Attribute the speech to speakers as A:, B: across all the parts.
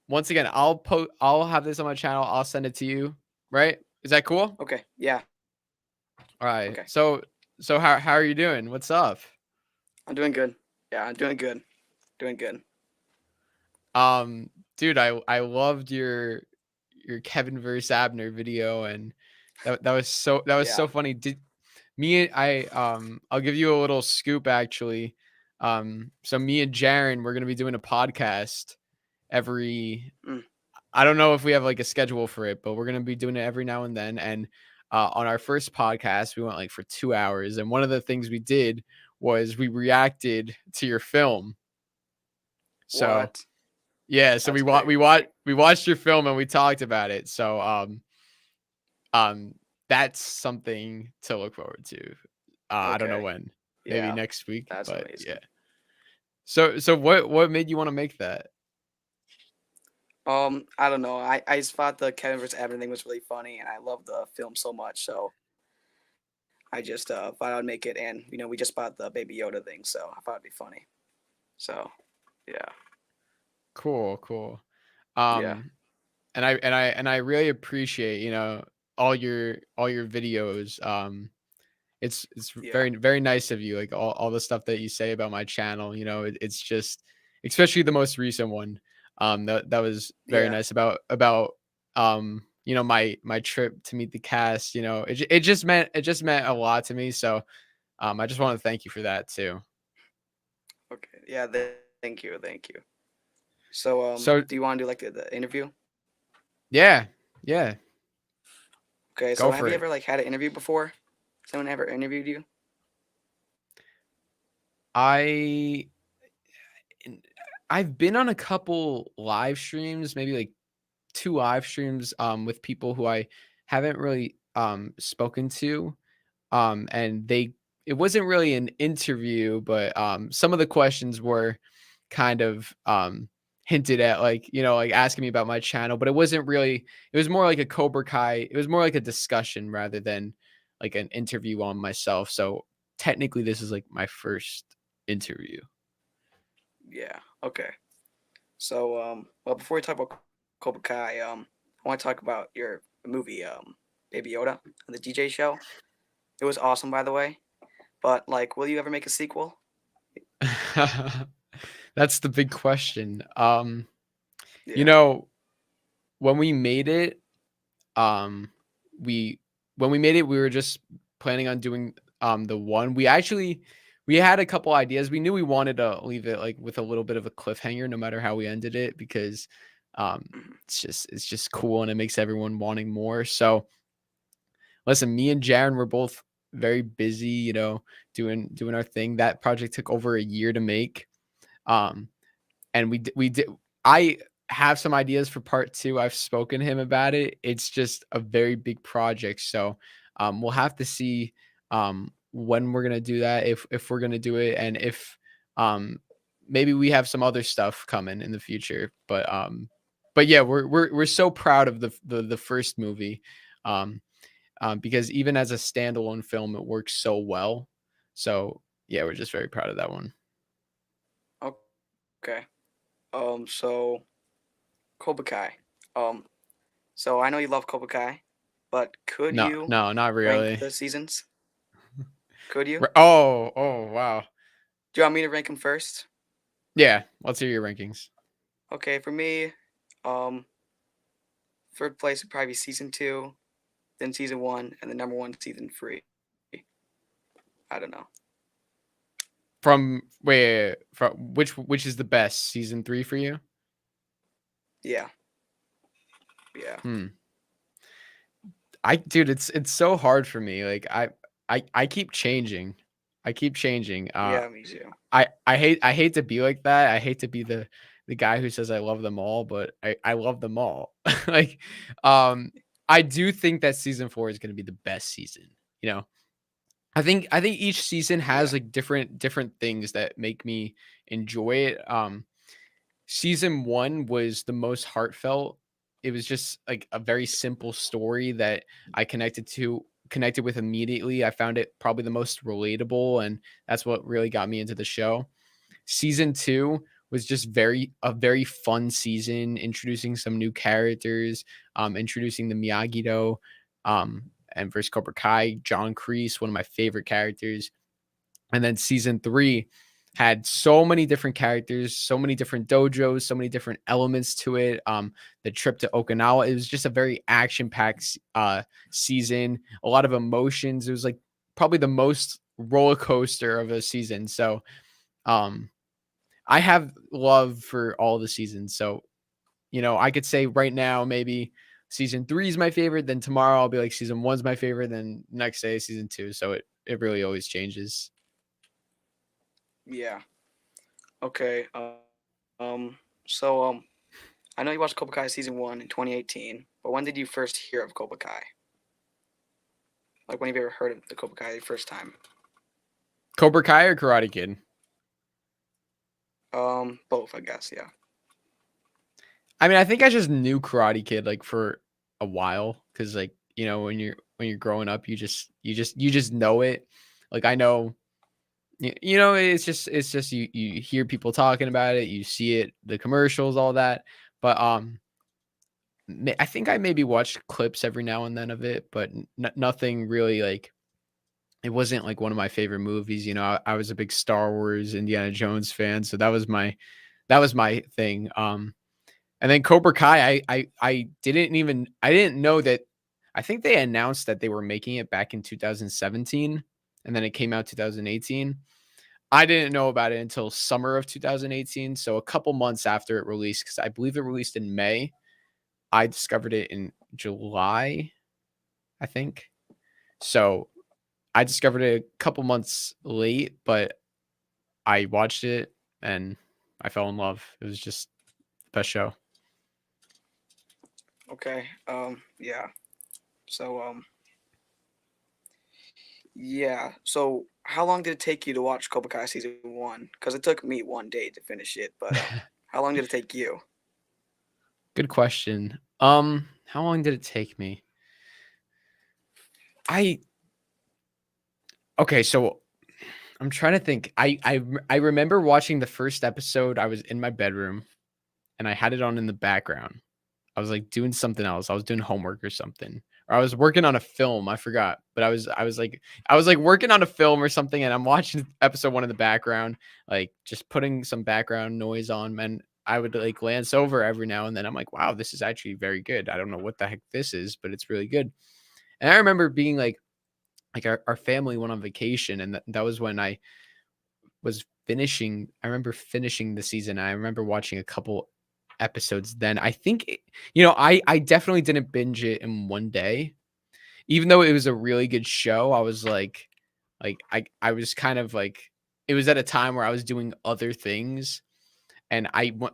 A: Once again, I'll have this on my channel. I'll send it to you. Right? Is that cool?
B: Okay. Yeah.
A: All right.
B: Okay.
A: So how are you doing? What's up?
B: I'm doing good. Yeah, I'm doing good. Doing good.
A: Um, Dude, I loved your Kevin versus Abner video, and that was
B: Yeah.
A: so funny. Did me and I'll give you a little scoop actually. So me and Jaren, we're gonna be doing a podcast every.
B: Mm.
A: I don't know if we have like a schedule for it, but we're gonna be doing it every now and then. And on our first podcast, we went like for 2 hours, and one of the things we did was we reacted to your film. So
B: What?
A: yeah, so
B: That's pretty funny.
A: we watched your film and we talked about it. So um that's something to look forward to. I don't know
B: Okay.
A: when. Maybe
B: Yeah.
A: next week,
B: That's
A: but yeah.
B: amazing.
A: So what made you want to make that?
B: I don't know. I just thought the Kevin vs. Abner thing was really funny, and I love the film so much. So I just thought I'd make it, and we just bought the Baby Yoda thing, so I thought it'd be funny. So yeah,
A: Cool, cool.
B: yeah,
A: Um and I really appreciate, all your videos. It's
B: yeah,
A: very very nice of you, like all the stuff that you say about my channel. It's just, especially the most recent one. That was very
B: yeah.
A: nice about my trip to meet the cast. It just meant a lot to me. So I just want to thank you for that too.
B: Okay, yeah. Thank you, thank you. So
A: So
B: do you want to do like the interview?
A: yeah, yeah,
B: Okay.
A: go
B: So have
A: for
B: you
A: it.
B: ever like had an interview before? Someone ever interviewed you?
A: I I've been on a couple live streams, maybe like 2 live streams, with people who I haven't really, spoken to, and it wasn't really an interview, but, some of the questions were kind of, hinted at, like, like asking me about my channel, but it was more like a Cobra Kai, it was more like a discussion rather than like an interview on myself, so technically this is like my first interview.
B: Yeah. Okay. So well, before we talk about Cobra Kai, I want to talk about your movie, Baby Yoda, on the DJ show. It was awesome, by the way. But like, will you ever make a sequel?
A: That's the big question. You
B: Yeah.
A: know, when we made it, um, we when we made it, we were just planning on doing the one. We had a couple ideas. We knew we wanted to leave it like with a little bit of a cliffhanger, no matter how we ended it, because um,
B: Mhm.
A: it's just cool and it makes everyone wanting more. So listen, me and Jaron were both very busy, doing our thing. That project took over a year to make. Um, and we did. I have some ideas for part two. I've spoken to him about it. It's just a very big project, so we'll have to see when we're gonna do that, if we're gonna do it, and if um, maybe we have some other stuff coming in the future. But yeah, we're so proud of the first movie, um, because even as a standalone film, it works so well. So yeah, we're just very proud of that one.
B: Okay. So Cobra Kai. Um, so I know you love Cobra Kai, but could
A: No,
B: you
A: no, not
B: rank
A: really.
B: the seasons? Could you?
A: Oh, wow.
B: Do you want me to rank them first?
A: Yeah, let's hear your rankings.
B: Okay, for me, um, third place would probably be season two, then season one, and then number one, season three. I don't know.
A: From which is the best, season 3 for you?
B: Yeah, yeah,
A: Hmm. Dude, it's so hard for me. Like I keep changing. I keep changing.
B: yeah. Me too.
A: I hate to be like that. I hate to be the guy who says I love them all, but I love them all. Like um I do think that season 4 is going to be the best season. You know, I think each season has
B: Yeah,
A: like different things that make me enjoy it. Season 1 was the most heartfelt. It was just like a very simple story that I connected with immediately. I found it probably the most relatable, and that's what really got me into the show. Season 2 was just a very fun season, introducing some new characters, introducing the Miyagi-Do, and versus Cobra Kai, John Kreese, one of my favorite characters. And then season 3 had so many different characters, so many different dojos, so many different elements to it. The trip to Okinawa, it was just a very action-packed season, a lot of emotions. It was like probably the most roller coaster of a season. So um I have love for all the seasons. So, I could say right now maybe season 3 is my favorite, then tomorrow I'll be like season 1's my favorite, then next day season 2. So it really always changes.
B: Yeah. Okay. So I know you watched Cobra Kai season one in 2018, but when did you first hear of Cobra Kai? Like when have you ever heard of the Cobra Kai the first time?
A: Cobra Kai or Karate Kid?
B: Both, I guess. Yeah.
A: I mean, I think I just knew Karate Kid like for a while because like when you're growing up, you just know it. Like I know, it's just you hear people talking about it, you see it, the commercials, all that. But I think I maybe watched clips every now and then of it, but nothing really like it wasn't like one of my favorite movies. I was a big Star Wars, Indiana Jones fan, so that was my thing. And then Cobra Kai, I didn't know that. I think they announced that they were making it back in 2017, and then it came out 2018. I didn't know about it until summer of 2018, so a couple months after it released, because I believe it released in May. I discovered it in July, I think. So I discovered it a couple months late, but I watched it and I fell in love. It was just the best show.
B: Okay. Yeah. So yeah. So how long did it take you to watch Cobra Kai season one? Because it took me 1 day to finish it, but how long did it take you?
A: Good question. How long did it take me? I Okay, so I'm trying to think. I remember watching the first episode. I was in my bedroom and I had it on in the background. I was like doing something else. I was doing homework or something. Or I was working on a film. I forgot. But I was like working on a film or something and I'm watching episode 1 in the background, like just putting some background noise on, and I would like glance over every now and then. I'm like, wow, this is actually very good. I don't know what the heck this is, but it's really good. And I remember being like our family went on vacation and that was when I remember finishing the season. I remember watching a couple episodes then. I think I definitely didn't binge it in one day. Even though it was a really good show, I was I was kind of like it was at a time where I was doing other things and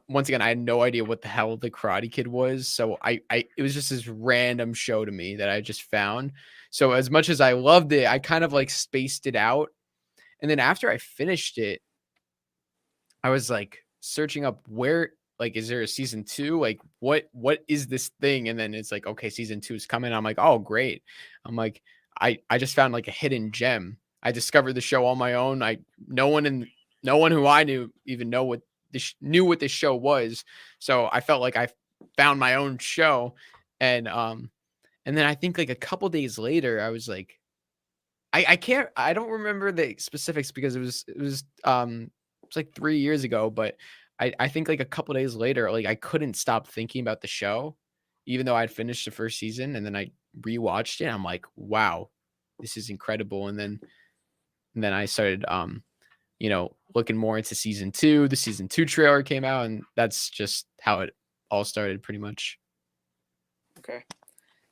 A: once again I had no idea what the hell the Karate Kid was. So I it was just this random show to me that I just found. So as much as I loved it, I kind of like spaced it out. And then after I finished it, I was like searching up where like is there a season 2? Like what is this thing? And then it's like, okay, season 2 is coming. I'm like, "Oh, great." I'm like, I just found like a hidden gem. I discovered the show on my own. No one who I knew even knew what this show was. So I felt like I found my own show. And then I think like a couple days later I was like I don't remember the specifics because it was like 3 years ago, but I think like a couple days later, like I couldn't stop thinking about the show, even though I'd finished the first season, and then I rewatched it. I'm like, wow, this is incredible. And then I started looking more into season 2. The season 2 trailer came out, and that's just how it all started pretty much.
B: Okay.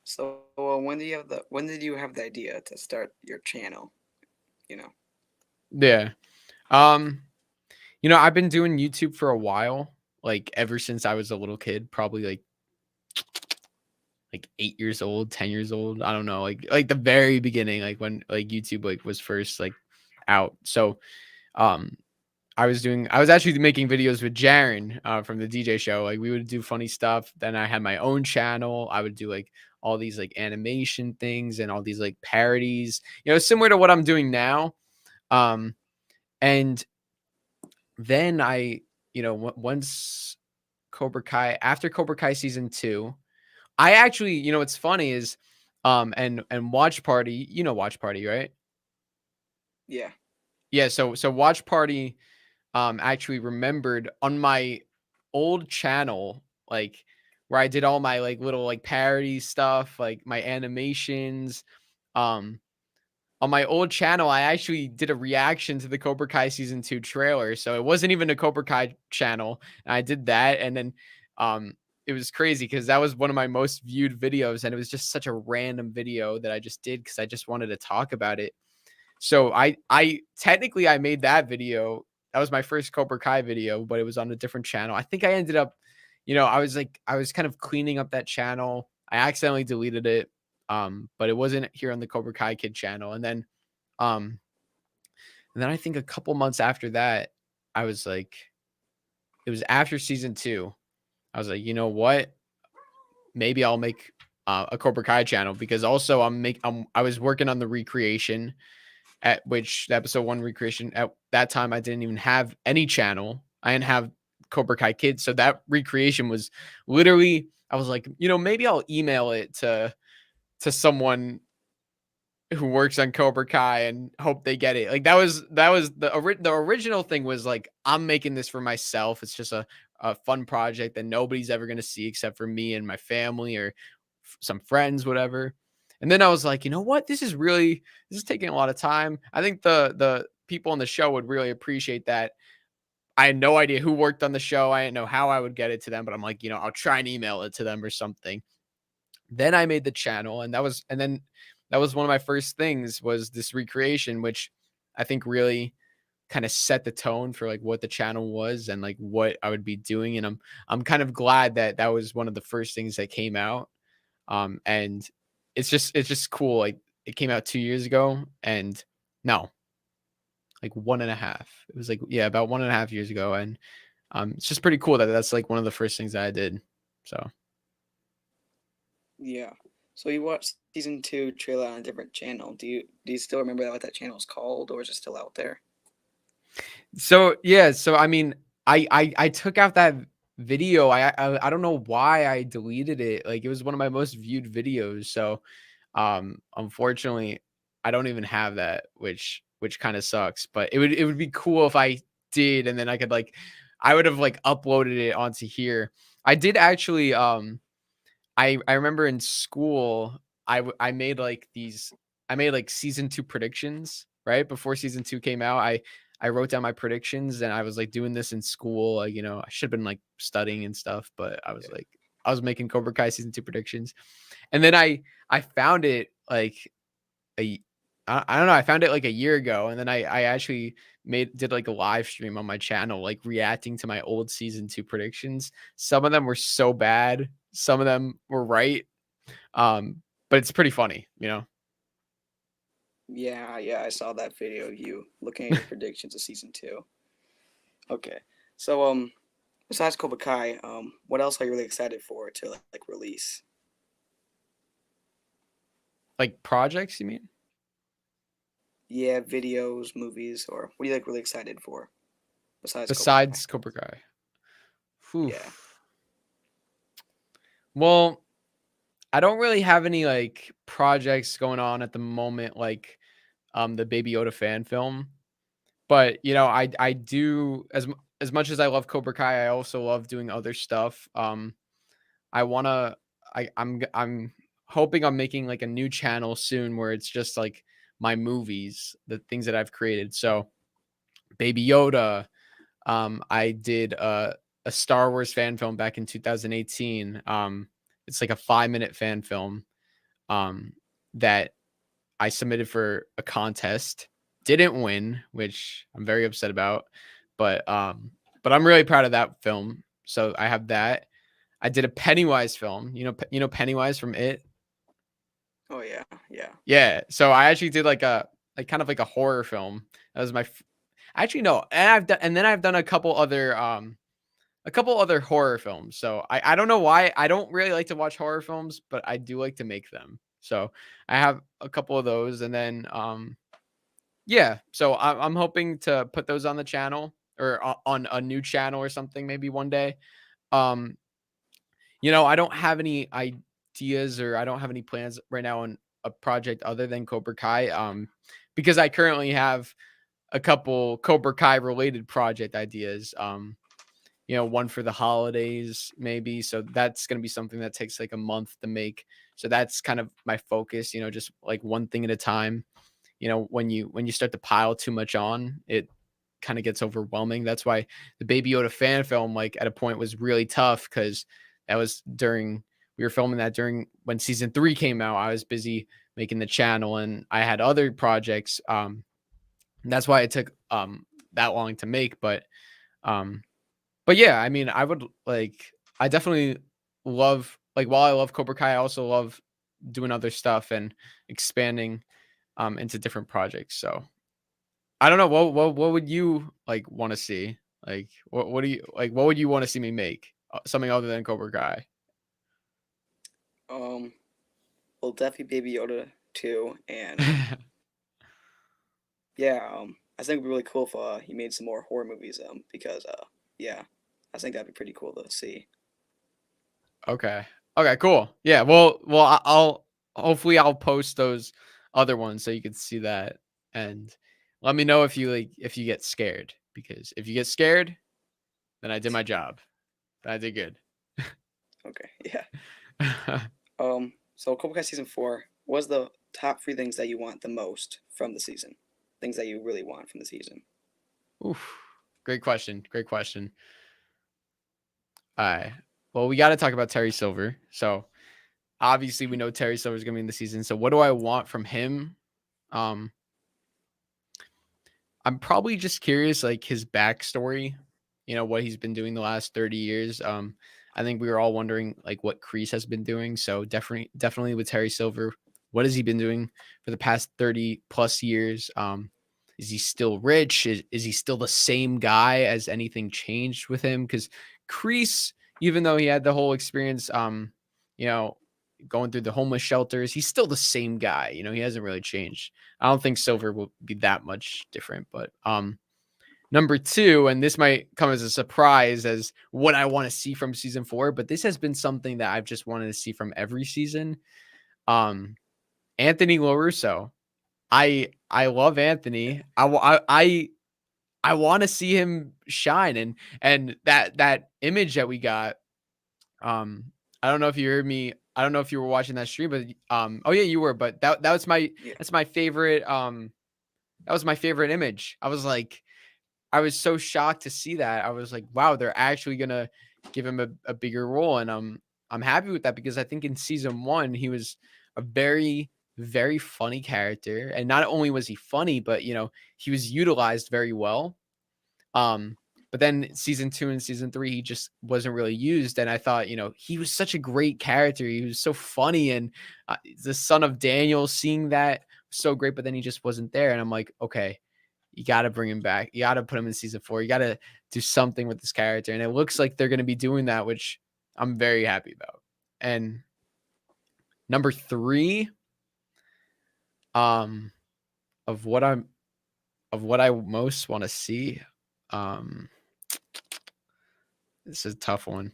B: So when did you have the idea to start your channel? You know.
A: Yeah. Um I've been doing YouTube for a while, like ever since I was a little kid, probably like 8 years old, 10 years old. I don't know, like the very beginning, like when like YouTube like was first like out. So um I was actually making videos with Jaren from the DJ show. Like we would do funny stuff. Then I had my own channel. I would do like all these like animation things and all these like parodies, similar to what I'm doing now. And then once Cobra Kai after Cobra Kai season 2, I actually, what's funny is, and Watch Party, Watch Party, right?
B: Yeah.
A: Yeah, so Watch Party, actually remembered on my old channel, like, where I did all my, like, little, like, parody stuff, like, my animations, um, on my old channel, I actually did a reaction to the Cobra Kai season 2 trailer, so it wasn't even a Cobra Kai channel, and I did that, and then, um, it was crazy because that was one of my most viewed videos, and it was just such a random video that I just did because I just wanted to talk about it. So I technically I made that video. That was my first Cobra Kai video, but it was on a different channel. I think I ended up, I was kind of cleaning up that channel. I accidentally deleted it. But it wasn't here on the Cobra Kai Kid channel. Um, and then I think a couple months after that, I was like, it was after season 2. I was like, you know what? Maybe I'll make a Cobra Kai channel because also I was working on the recreation at which the episode 1 recreation. At that time, I didn't even have any channel. I didn't have Cobra Kai Kids. So that recreation was literally, I was like, maybe I'll email it to someone who works on Cobra Kai and hope they get it. Like that was the original thing was like, I'm making this for myself. It's just a fun project that nobody's ever going to see except for me and my family or some friends, whatever. And then I was like, you know what? This is taking a lot of time. I think the people on the show would really appreciate that. I had no idea who worked on the show. I didn't know how I would get it to them, but I'm like, I'll try and email it to them or something. Then I made the channel, and then that was one of my first things was this recreation, which I think really kind of set the tone for like what the channel was and like what I would be doing. And I'm kind of glad that that was one of the first things that came out. And it's just cool. Like it came out 2 years ago, and no, like one and a half. It was like, yeah, about 1.5 years ago, and it's just pretty cool that that's like one of the first things that I did. So.
B: Yeah. So you watched season 2 trailer on a different channel. Do you still remember what that channel is called, or is it still out there?
A: So yeah, so I mean, I took out that video. I don't know why I deleted it. Like it was one of my most viewed videos. So unfortunately, I don't even have that, which kind of sucks. But it would be cool if I did, and then I could like I would have like uploaded it onto here. I did actually I remember in school, I made like I made like season 2 predictions, right? Before season 2 came out, I wrote down my predictions and I was like doing this in school. Like, I should have been like studying and stuff, but
B: Yeah.
A: I was making Cobra Kai season 2 predictions. And then I found it like a I don't know, I found it like a year ago, and then I actually did like a live stream on my channel, like reacting to my old season 2 predictions. Some of them were so bad, some of them were right. But it's pretty funny.
B: Yeah, yeah, I saw that video of you looking at your predictions of season 2. Okay. So besides Cobra Kai, what else are you really excited for to like release?
A: Like projects, you mean?
B: Yeah, videos, movies, or what are you like really excited for besides Cobra Kai?
A: Besides Cobra Kai. Whew.
B: Yeah.
A: Well, I don't really have any like projects going on at the moment, like the Baby Yoda fan film. But I do as much as I love Cobra Kai, I also love doing other stuff. I wanna I'm hoping I'm making like a new channel soon where it's just like my movies, the things that I've created. So Baby Yoda, I did a Star Wars fan film back in 2018. It's like a 5-minute fan film that I submitted for a contest. Didn't win, which I'm very upset about, but I'm really proud of that film. So I have that. I did a Pennywise film. You know Pennywise from It.
B: Oh yeah, yeah.
A: Yeah. So I actually did like kind of like a horror film. That was actually no, and then I've done a couple other horror films. So I don't know why I don't really like to watch horror films, but I do like to make them. So I have a couple of those, and then yeah. So I'm hoping to put those on the channel. or on a new channel or something maybe one day. Um, I don't have any ideas or I don't have any plans right now on a project other than Cobra Kai. Because I currently have a couple Cobra Kai related project ideas. One for the holidays maybe. So that's going to be something that takes like a month to make. So that's kind of my focus, just like one thing at a time. When you start to pile too much on, it kind of gets overwhelming. That's why the Baby Yoda fan film, like at a point, was really tough because that was during we were filming that during when season 3 came out. I was busy making the channel and I had other projects. And that's why it took that long to make. Um, but yeah, I mean, I definitely love while I love Cobra Kai, I also love doing other stuff and expanding into different projects. So I don't know what would you like want to see? Like what do you like? What would you want to see me make? Something other than Cobra Kai?
B: Um, well, definitely Baby Yoda too, and yeah, I think it'd be really cool if he made some more horror movies. Because yeah, I think that'd be pretty cool to see.
A: Okay. Okay. Cool. Yeah. Well, I'll hopefully I'll post those other ones so you can see that and let me know if you get scared because if you get scared, then I did my job. Then I did good.
B: Okay, yeah. So Cobra Kai season 4. What's the top 3 things that you want the most from the season? Things that you really want from the season.
A: Oof. Great question. Great question. All right. Well, we got to talk about Terry Silver. So obviously, we know Terry Silver is going to be in the season. So what do I want from him? Um, I'm probably just curious, like his backstory. What he's been doing the last 30 years. I think we were all wondering like what Kreese has been doing. So definitely with Terry Silver, what has he been doing for the past 30 plus years? Is he still rich? Is he still the same guy? As anything changed with him? Because Kreese, even though he had the whole experience, you know, going through the homeless shelters, he's still the same guy. He hasn't really changed. I don't think Silver will be that much different, but number 2, and this might come as a surprise as what I want to see from season 4, but this has been something that I've just wanted to see from every season. Anthony LaRusso. I love Anthony. I want to see him shine and that image that we got. I don't know if you heard me. I don't know if you were watching that stream, but oh yeah, you were. But that was my
B: Yeah,
A: that's my favorite. That was my favorite image. I was so shocked to see that. I was like, wow, they're actually gonna give him a bigger role, and I'm happy with that because I think in season 1 he was a very very funny character, and not only was he funny, but he was utilized very well. Um, but then season 2 and season 3, he just wasn't really used. And I thought, he was such a great character. He was so funny. And the son of Daniel, seeing that was so great, but then he just wasn't there. And I'm like, okay, you got to bring him back. You got to put him in season 4. You got to do something with this character. And it looks like they're going to be doing that, which I'm very happy about. And number 3, um, of what I most want to see, um, this is a tough one.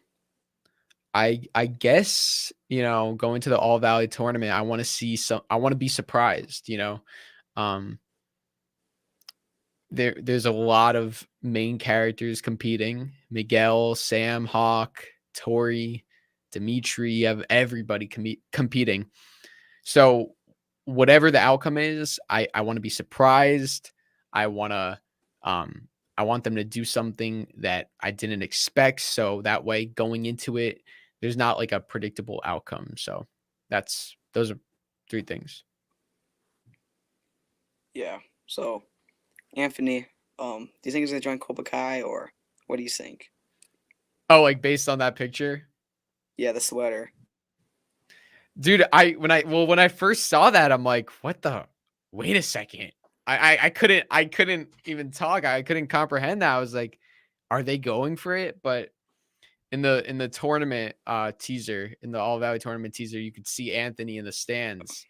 A: I guess, going to the All Valley tournament, I want to be surprised, Um there's a lot of main characters competing. Miguel, Sam, Hawk, Tori, Dimitri, you have everybody competing. So whatever the outcome is, I want to be surprised. I want to I want them to do something that I didn't expect. So that way going into it, there's not like a predictable outcome. So those are 3 things.
B: yeah. So Anthony, do you think he's gonna join Cobra Kai, or what do you think?
A: Oh, like based on that picture?
B: Yeah, the sweater.
A: Dude, when I first saw that, I'm like, what the wait a second. I couldn't even talk. I couldn't comprehend that. I was like, are they going for it? But in the tournament teaser, in the All Valley tournament teaser, you could see Anthony in the stands.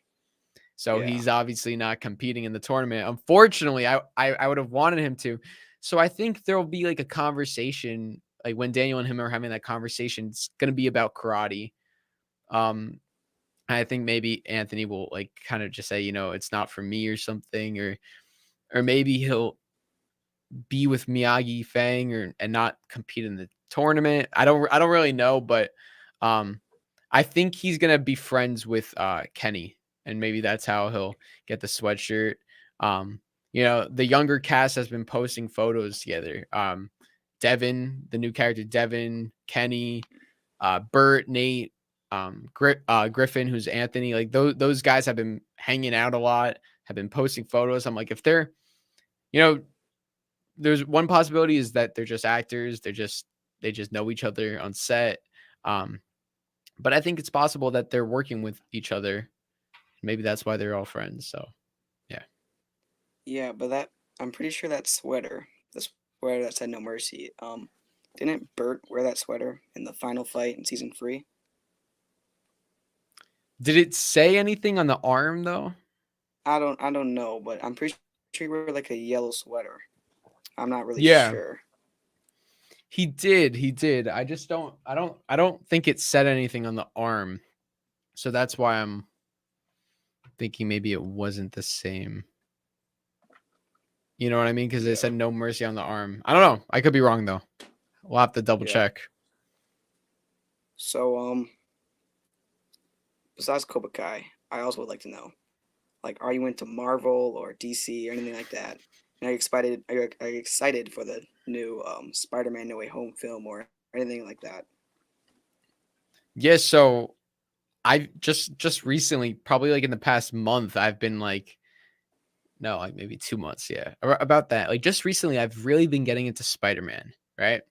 A: So
B: Yeah,
A: he's obviously not competing in the tournament. Unfortunately, I would have wanted him to. So I think there'll be like a conversation, like when Daniel and him are having that conversation, it's gonna be about karate. Um, I think maybe Anthony will like kind of just say, it's not for me or something, or maybe he'll be with Miyagi Fang or and not compete in the tournament. I don't really know, but um I think he's gonna be friends with Kenny, and maybe that's how he'll get the sweatshirt. Um, the younger cast has been posting photos together. Devin, the new character Devin, Kenny, Bert, Nate, Griffin, who's Anthony, like those guys have been hanging out a lot, have been posting photos. I'm like, if they're, you know, there's one possibility is that they're just actors. They just know each other on set. Um, but I think it's possible that they're working with each other. Maybe that's why they're all friends. So yeah.
B: Yeah, but I'm pretty sure that sweater, the sweater that said "No Mercy," didn't Bert wear that sweater in the final fight in season 3?
A: Did it say anything on the arm though?
B: I don't know, but I'm pretty sure he wore like a yellow sweater. I'm not really
A: Yeah,
B: sure.
A: he did. He did. I just don't. I don't think it said anything on the arm. So that's why I'm thinking maybe it wasn't the same. You know what I mean? Because it
B: Yeah.
A: said no mercy on the arm. I don't know. I could be wrong though. We'll have to double
B: Yeah.
A: check.
B: So besides Cobra Kai, I also would like to know, like, are you into Marvel or DC or anything like that? And are you excited? Are you excited for the new Spider-Man No Way Home film or anything like that?
A: Yeah. So I just recently, probably like in the past month, I've been like, no, like maybe 2 months. Yeah, about that. Like just recently, I've really been getting into Spider-Man. Right.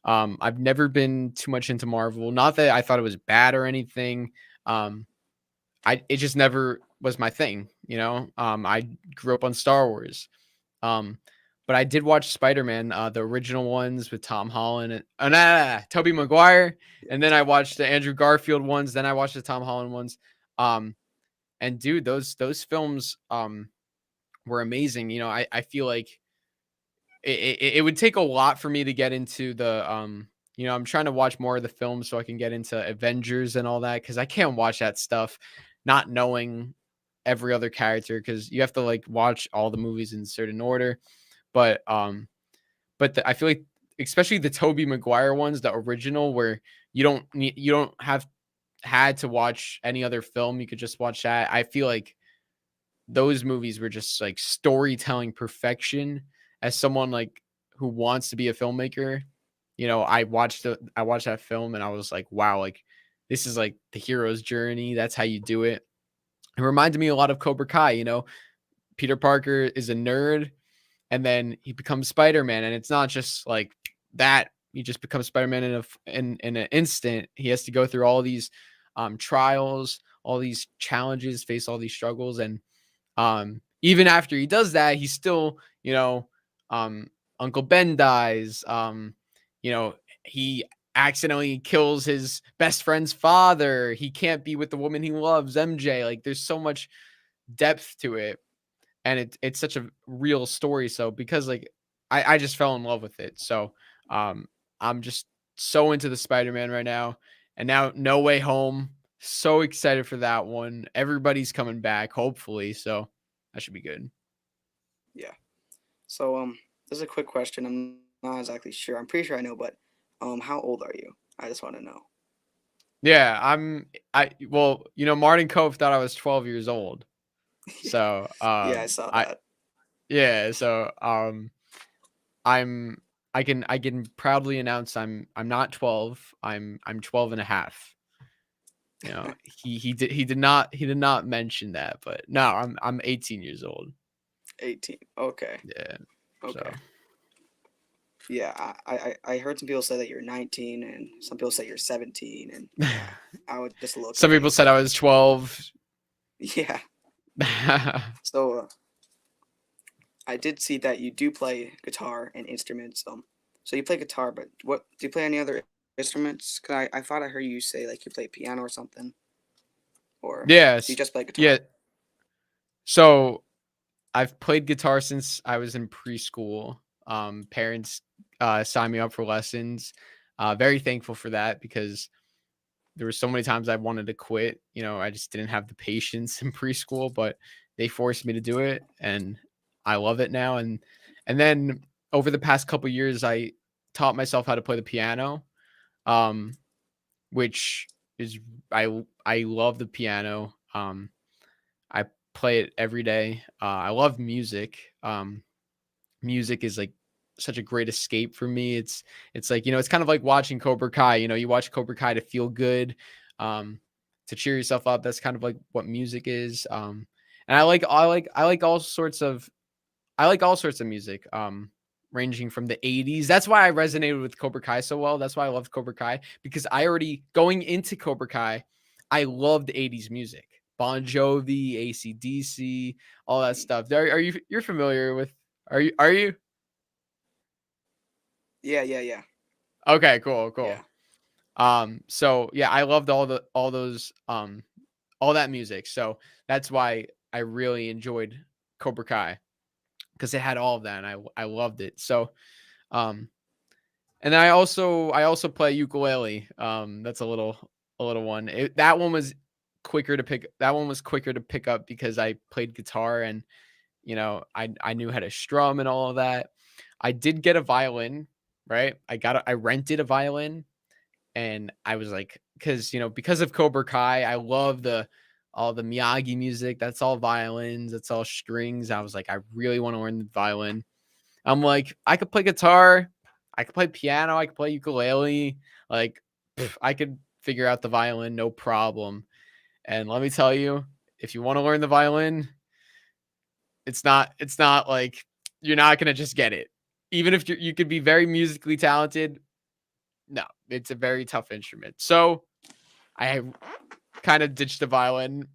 A: I've never been too much into Marvel. Not that I thought it was bad or anything. Um, it just never was my thing. I grew up on Star Wars. Um, but I did watch Spider-Man, the original ones with Tom Holland and Tobey Maguire,
B: Yeah.
A: and then I watched the Andrew Garfield ones. Then I watched the Tom Holland ones. Um, and dude, those films were amazing. I feel like it would take a lot for me to get into I'm trying to watch more of the films so I can get into Avengers and all that, because I can't watch that stuff not knowing every other character, because you have to like watch all the movies in certain order. But I feel like, especially the Tobey Maguire ones, the original, where you don't have had to watch any other film, you could just watch that. I feel like those movies were just like storytelling perfection. As someone like who wants to be a filmmaker, I watched that film and I was like, wow, like this is like the hero's journey. That's how you do it. It reminded me a lot of Cobra Kai. Peter Parker is a nerd, and then he becomes Spider-Man, and it's not just like that. He just becomes Spider-Man in an instant. He has to go through all these trials, all these challenges, face all these struggles, and even after he does that, he's still, um, Uncle Ben dies. He accidentally kills his best friend's father. He can't be with the woman he loves, MJ. Like, there's so much depth to it, and it's such a real story. So because like I just fell in love with it. So um, I'm just so into the Spider-Man right now, and now No Way Home. So excited for that one. Everybody's coming back, hopefully. So that should be good.
B: Yeah. So this is a quick question. I'm not exactly sure. I'm pretty sure I know, but how old are you? I just want to know.
A: Yeah, well, Martin Cove thought I was 12 years old.
B: Yeah.
A: So
B: Yeah, I saw
A: I
B: that.
A: yeah, so I'm I can proudly announce I'm not 12. I'm 12 and a half. He did not mention that, but no, I'm 18 years old.
B: 18. Okay.
A: Yeah. So
B: Okay. Yeah, I heard some people say that you're 19 and some people say you're 17, and yeah, I was just a little
A: some people
B: confused.
A: said I was 12.
B: Yeah. So I did see that you do play guitar and instruments. So you play guitar, but what do you play any other instruments? Cause I thought I heard you say like you play piano or something, or do you
A: Yes.
B: just play
A: Yeah.
B: guitar?
A: So I've played guitar since I was in preschool. Parents signed me up for lessons. Very thankful for that because there were so many times I wanted to quit. I just didn't have the patience in preschool, but they forced me to do it, and I love it now. And then over the past couple years, I taught myself how to play the piano, um, which is I love the piano. I play it every day. I love music. Music is like such a great escape for me. It's like, it's kind of like watching Cobra Kai. You watch Cobra Kai to feel good, um, to cheer yourself up. That's kind of like what music is. And I like all sorts of music, ranging from the 80s. That's why I resonated with Cobra Kai so well. That's why I loved Cobra Kai, because I already going into Cobra Kai, I loved 80s music. Bon Jovi, AC/DC, all that stuff. You're familiar with are you?
B: Yeah, yeah, yeah,
A: Okay, cool, cool.
B: yeah,
A: So yeah, I loved all that music. So that's why I really enjoyed Cobra Kai, because it had all of that and I loved it. So um and then I also play ukulele. That's a little one. That one was quicker to pick up because I played guitar, and I knew how to strum and all of that. I did get a violin, right? I rented a violin, and I was like, because of Cobra Kai, I love the all the Miyagi music. That's all violins, that's all strings. I was like, I really want to learn the violin. I'm like, I could play guitar, I could play piano, I could play ukulele. Like, I could figure out the violin, no problem. And let me tell you, if you want to learn the violin, it's not like you're not gonna just get it. Even if you could be very musically talented, no, it's a very tough instrument. So I kind of ditched the violin.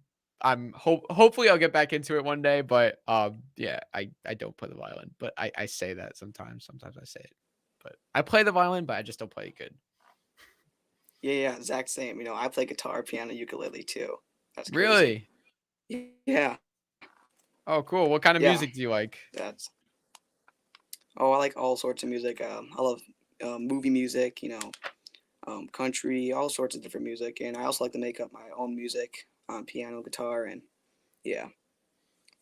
A: Hopefully I'll get back into it one day, but yeah, I don't play the violin, but I say that sometimes. Sometimes I say it, but I play the violin, but I just don't play it good.
B: yeah, yeah. Exact same. I play guitar, piano, ukulele too. That's crazy.
A: Really?
B: Yeah,
A: Oh, cool. What kind of
B: yeah.
A: music do you like?
B: That's Oh, I like all sorts of music. I love movie music. Country, all sorts of different music, and I also like to make up my own music on piano, guitar, and yeah.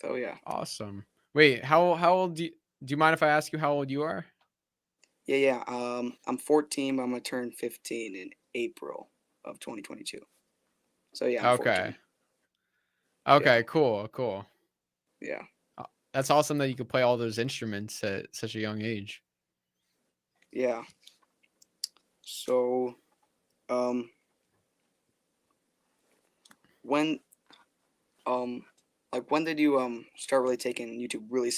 B: So yeah,
A: Awesome. Wait, how old do you mind if I ask you how old you are?
B: yeah, yeah. I'm 14, but I'm gonna turn 15 in April of 2022. So yeah, I'm 14.
A: Okay.
B: Yeah,
A: Okay, cool, cool.
B: yeah,
A: That's awesome that you could play all those instruments at such a young age.
B: yeah. So um, when um, when did you start really taking YouTube really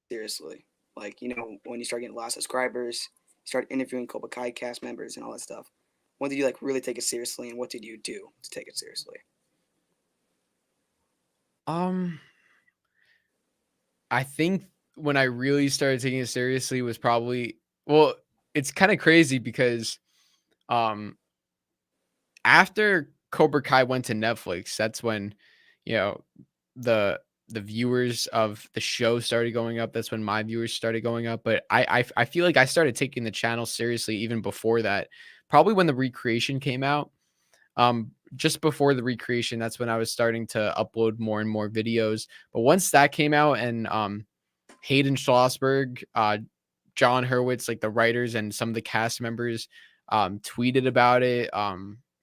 B: seriously? Like when you start getting a lot of subscribers, start interviewing Cobra Kai cast members and all that stuff. When did you really take it seriously, and what did you do to take it seriously?
A: Um, I think when I really started taking it seriously was probably, well, it's kind of crazy because um after Cobra Kai went to Netflix, that's when, you know, the the viewers of the show started going up. That's when my viewers started going up. But I feel like I started taking the channel seriously even before that. Probably when the recreation came out. Just before the recreation, that's when I was starting to upload more and more videos. But once that came out, and Hayden Schlossberg, John Hurwitz, like the writers and some of the cast members, tweeted about it.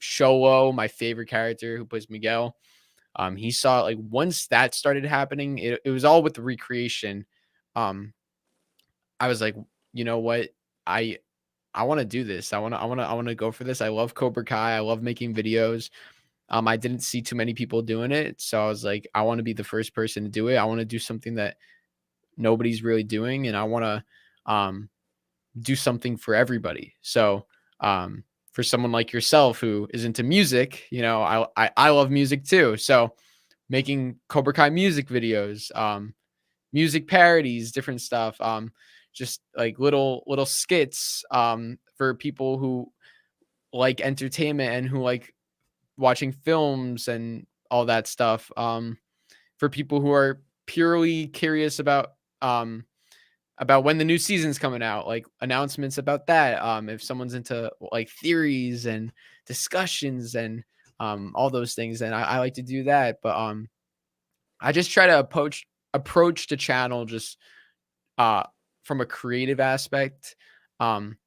A: Sholo, my favorite character who plays Miguel, he saw it. Like once that started happening, it was all with the recreation. Um, I was like, you know what? I I want to do this. I want to go for this. I love Cobra Kai. I love making videos. I didn't see too many people doing it, so I was like, I want to be the first person to do it. I want to do something that nobody's really doing, and I want to do something for everybody. So, for someone like yourself who is into music, I love music too. So, making Cobra Kai music videos, music parodies, different stuff, just like little skits, for people who like entertainment and who like watching films and all that stuff. For people who are purely curious about um about when the new season's coming out, like announcements about that. If someone's into like theories and discussions and all those things, then I like to do that. But I just try to approach the channel just uh from a creative aspect. Um,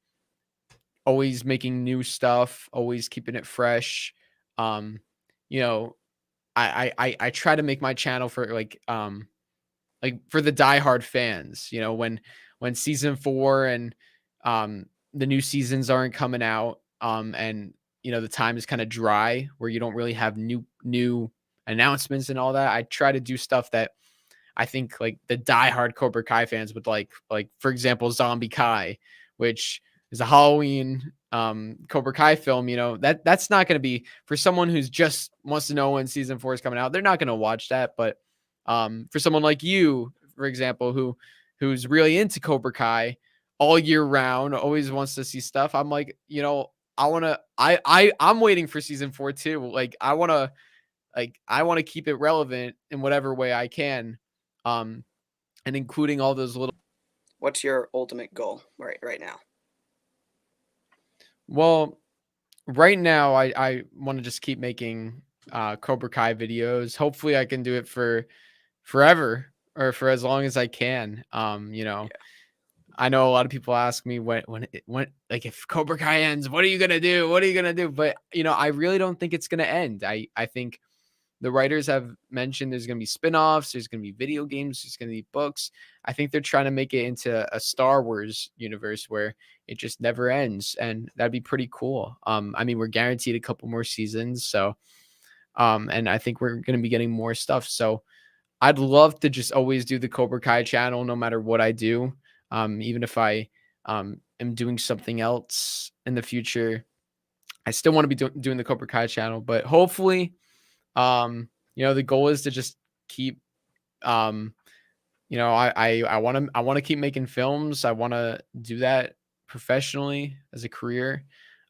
A: always making new stuff, always keeping it fresh. Um, you know, I try to make my channel for like for the diehard fans, when season 4 and the new seasons aren't coming out, and the time is kind of dry where you don't really have new announcements and all that. I try to do stuff that I think like the diehard Cobra Kai fans would like for example, Zombie Kai, which is a Halloween Cobra Kai film. That's not going to be for someone who's just wants to know when season 4 is coming out. They're not going to watch that, but for someone like you, for example, who's really into Cobra Kai all year round, always wants to see stuff. I'm like, I want to I'm waiting for season 4 too. Like I want to keep it relevant in whatever way I can, um, and including all those little.
B: What's your ultimate goal right now?
A: Well, right now, I want to just keep making Cobra Kai videos. Hopefully, I can do it for forever or for as long as I can.
B: Yeah.
A: I know a lot of people ask me when like if Cobra Kai ends, what are you gonna do? What are you gonna do? But I really don't think it's gonna end. I think the writers have mentioned there's going to be spin-offs, there's going to be video games, there's going to be books. I think they're trying to make it into a Star Wars universe where it just never ends, and that'd be pretty cool. I mean, we're guaranteed a couple more seasons, so and I think we're going to be getting more stuff. So I'd love to just always do the Cobra Kai channel no matter what I do. Even if I am doing something else in the future, I still want to be doing the Cobra Kai channel, but hopefully the goal is to just keep I want to keep making films. I want to do that professionally as a career.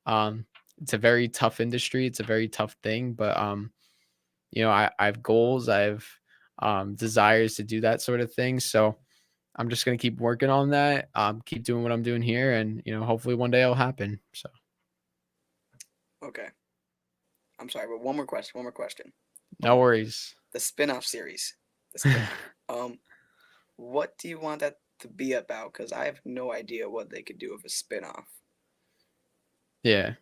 A: It's a very tough industry. It's a very tough thing, but I have goals. I have desires to do that sort of thing. So I'm just gonna keep working on that. Keep doing what I'm doing here, and hopefully one day it'll happen. So
B: Okay. I'm sorry, but one more question. One more question.
A: no worries.
B: The spin-off series. The spin-off. What do you want that to be about? Because I have no idea what they could do with a spin-off.
A: Yeah.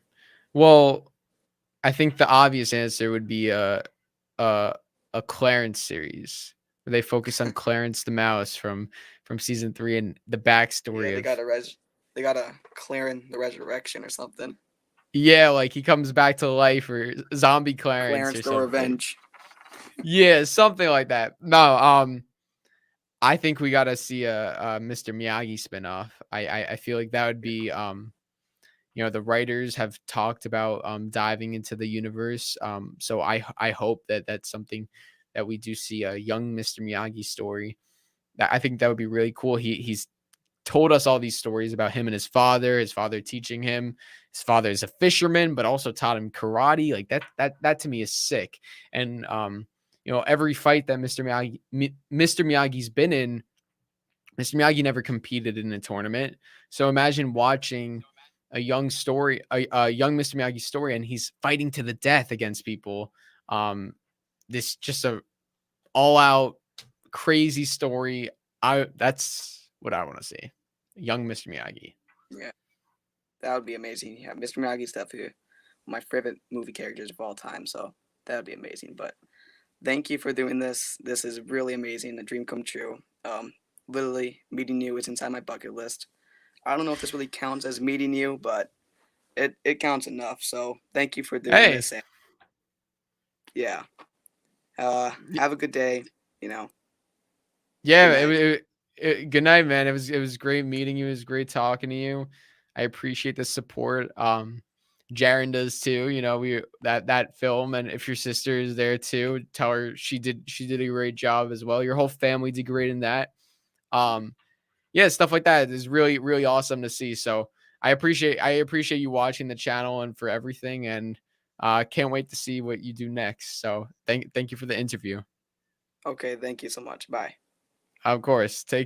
A: Well, I think the obvious answer would be a a Clarence series where they focus on Clarence the mouse from season 3 and the
B: Yeah,
A: backstory of.
B: they got a clearing the resurrection or something.
A: Yeah, like he comes back to life or zombie Clarence
B: Clarence
A: or
B: the
A: something.
B: Revenge.
A: Yeah, something like that. No, I think we gotta see a Mr. Miyagi spinoff. I feel like that would be the writers have talked about diving into the universe. So I hope that that's something that we do see a young Mr. Miyagi story. I think that would be really cool. He's told us all these stories about him and his father teaching him. His father is a fisherman, but also taught him karate. Like that to me is sick. And every fight that Mr. Miyagi's been in, Mr. Miyagi never competed in a tournament. So imagine watching a young young Mr. Miyagi story, and he's fighting to the death against people. This just a all out crazy story. That's what I want to see. Young Mr. Miyagi.
B: Yeah, that would be amazing. Yeah, Mr. Miyagi's definitely my favorite movie characters of all time. So that would be amazing. But thank you for doing this. This is really amazing. A dream come true. Literally meeting you is inside my bucket list. I don't know if this really counts as meeting you, but it counts enough. So thank you for doing
A: Hey,
B: this. And yeah. Have a good day. You know. Good
A: yeah.
B: night.
A: Good night, man. It was great meeting you. It was great talking to you. I appreciate the support. Jaren does too. We that film, and if your sister is there too, tell her she did a great job as well. Your whole family did great in that. Um, yeah, stuff like that is really, really awesome to see. So I appreciate you watching the channel and for everything, and can't wait to see what you do next. So thank you for the interview.
B: Okay. Thank you so much. Bye.
A: Of course, take